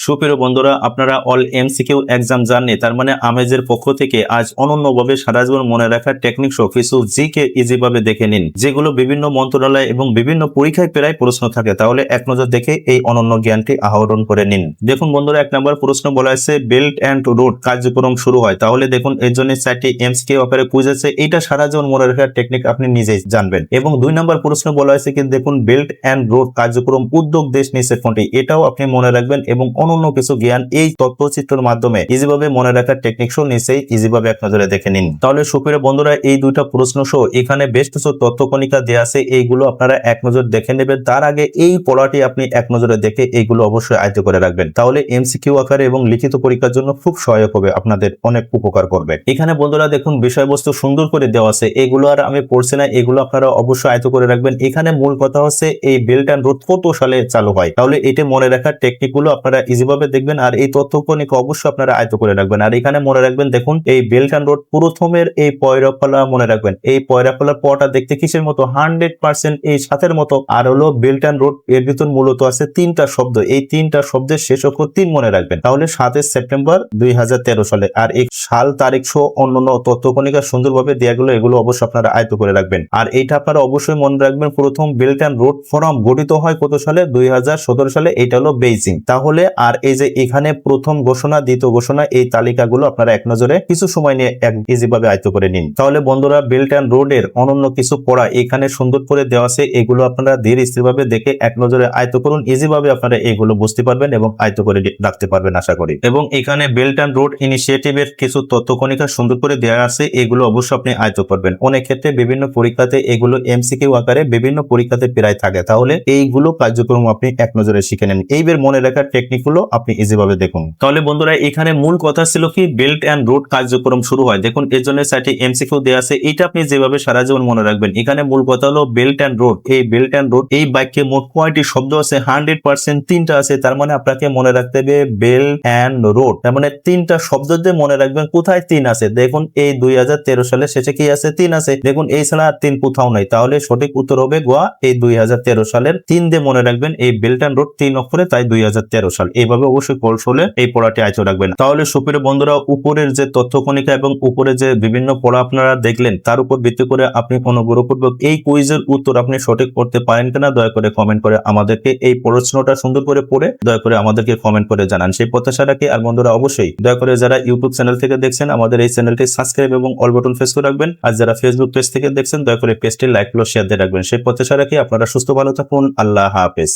সুপ্রিয় বন্ধুরা, আপনারা অল এমসিকিউ এক্সাম জাননি, তার মানে আমেজের পক্ষ থেকে আজ অনন্যভাবে সারা জীবন মনে রাখার টেকনিক সহ কিছু জিকে ইজি ভাবে দেখে নিন, যেগুলো বিভিন্ন মন্ত্রণালয় এবং বিভিন্ন পরীক্ষায় প্রায় প্রশ্ন থাকে। তাহলে এক নজর দেখে এই অনন্য জ্ঞানটি আহরণ করে নিন। দেখুন বন্ধুরা, 1 নম্বর প্রশ্ন বলা আছে বেল্ট অ্যান্ড রোড কার্যক্রম শুরু হয়। তাহলে দেখুন এর জন্য 4টি এমসিকিউ আকারে কুইজ আছে। এটা সারা জীবন মনে রাখার টেকনিক আপনি নিজেই জানবেন। এবং 2 নম্বর প্রশ্ন বলা আছে কি দেখুন বেল্ট অ্যান্ড রোড কার্যক্রম উদ্যোগ দেশ নিচের কোনটি, এটাও আপনি মনে রাখবেন এবং অনন্য কিছু জ্ঞান এই তথ্যচিত্রের মাধ্যমে ইজিভাবে মনে রাখার টেকনিক সহ নিচেই ইজিভাবে এক নজরে দেখে নিন। তাহলে সুপ্রিয় বন্ধুরা, এই দুইটা প্রশ্ন সহ এখানে বেশ কিছু তথ্য কণিকা দেওয়া আছে, এইগুলো আপনারা এক নজর দেখে নেবেন। তার আগে এই পড়াটি আপনি এক নজরে দেখে এইগুলো অবশ্যই আয়ত্ত করে রাখবেন, তাহলে এমসিকিউ আকারে এবং লিখিত পরীক্ষার জন্য খুব সহায়ক হবে, আপনাদের অনেক উপকার করবে। এখানে বন্ধুরা দেখুন বিষয়বস্তু সুন্দর করে দেওয়া আছে, এগুলো আর আমি পড়ছি না, এগুলো আপনারা অবশ্যই আয়ত্ত করে রাখবেন। এখানে মূল কথা হচ্ছে এই বেল্ট অ্যান্ড রোড কত সালে চালু হয়, তাহলে এটা মনে রাখার টেকনিক গুলো আপনারা ইজিভাবে দেখবেন আর এই তথ্য কণিকা অবশ্যই আপনারা আয়ত্ত করে রাখবেন। আর এখানে মনে রাখবেন দেখুন এই বেল্ট অ্যান্ড রোড প্রথমের এই পয়রাফলা মনে রাখবেন, এই পয়রাফলার পটা দেখতে কিসের মতো 100% এই সাথের মতো। আর হলো বেল্ট অ্যান্ড রোড এর ভিতর মূলত আছে 3টা শব্দ, এই 3টা শব্দের শেষ অক্ষর 3 মনে রাখবেন। তাহলে 7 সেপ্টেম্বর 2013 সালে। আর এই সাল তারিখ সহ অন্যান্য তথ্য কণিকা সুন্দরভাবে দেয়া গেল, এগুলো অবশ্যই আপনারা আয়ত্ত করে রাখবেন। আর এইটা আপনারা অবশ্যই মনে রাখবেন প্রথম বেল্ট অ্যান্ড রোড ফোরাম গঠিত হয় কত সালে, 2017 সালে। এটা হলো বেইজিং। তাহলে আর এই যে এখানে প্রথম ঘোষণা দ্বিতীয় ঘোষণা এই তালিকাগুলো আপনারা এক নজরে কিছু সময় নিয়ে ইজি ভাবে আয়ত্ত করে নিন। তাহলে বন্ধুরা বেল্ট অ্যান্ড রোডের অনন্য কিছু পড়া এখানে সুন্দর করে দেওয়া আছে, এগুলো আপনারা ধীরে স্থিরভাবে দেখে এক নজরে আয়ত্ত করুন, ইজি ভাবে আপনারা এগুলো বুঝতে পারবেন এবং আয়ত্ত করে রাখতে পারবেন আশা করি। এবং এখানে বেল্ট অ্যান্ড রোড ইনিশিয়েটিভের কিছু তথ্য কণিকা সুন্দর করে দেওয়া আছে, এগুলো অবশ্যই আপনি আয়ত্ত করবেন। অনেক ক্ষেত্রে বিভিন্ন পরীক্ষাতে এগুলো এমসিকিউ আকারে বিভিন্ন পরীক্ষাতে প্রায় থাকে, তাহলে এইগুলো কার্যক্রম আপনি এক নজরে শিখে নেন। এইবার মনে রাখার টেকনিক গুলো আপনি ইজি ভাবে দেখুন। তাহলে বন্ধুরা এখানে মূল কথা ছিল কি বেল্ট অ্যান্ড রোড কার্যক্রম শুরু হয়। দেখুন এর জন্য 4টি এমসিকিউ দেওয়া আছে, এটা আপনি যেভাবে সারা জীবন মনে রাখবেন। এখানে মূল কথা হলো বেল্ট অ্যান্ড রোড, এই বেল্ট অ্যান্ড রোড এই বাক্যে মোট কয়টি শব্দ আছে, 100% 3টা আছে। তার মানে আপনাকে মনে রাখতে হবে বেল্ট অ্যান্ড রোড, তার মানে 3টা শব্দ দিয়ে মনে রাখবেন। কোথায় 3 আছে দেখুন এই 2013 সালে শেষে কি আছে, 3 আছে। দেখুন এই ছাড়া আর 3 কোথাও নাই, তাহলে সঠিক উত্তর হবে গোয়া এই 2013 সালের 3 দিয়ে মনে রাখবেন এই বেল্ট অ্যান্ড রোড 3 অক্ষরে, তাই 2013 সাল। এইভাবে অবশ্যই কৌশলে এই পড়াটি আয়ত্ত রাখবেন। তাহলে সুপ্রিয় বন্ধুরা, উপরের যে তথ্য কণিকা এবং উপরে যে বিভিন্ন পড়া আপনারা দেখলেন তার উপর ভিত্তি করে আপনি অনুগ্রহপূর্বক এই কুইজের উত্তর আপনি সঠিক করতে পারেন কিনা দয়া করে কমেন্ট করে আমাদেরকে এই প্রশ্নটা সুন্দর করে পড়ে দয়া করে আমাদেরকে কমেন্ট করে জানান, সেই প্রত্যাশা রাখি। আর বন্ধুরা অবশ্যই দয়া করে যারা ইউটিউব চ্যানেল থেকে দেখছেন আমাদের এই চ্যানেলটি সাবস্ক্রাইব এবং অল বাটন প্রেস করে রাখবেন। আর যারা ফেসবুক পেজ থেকে দেখছেন দয়া করে পেজটি লাইক ও শেয়ার দিয়ে রাখবেন, সেই প্রত্যাশা রাখি। আপনারা সুস্থ ভালো থাকুন, আল্লাহ হাফেজ।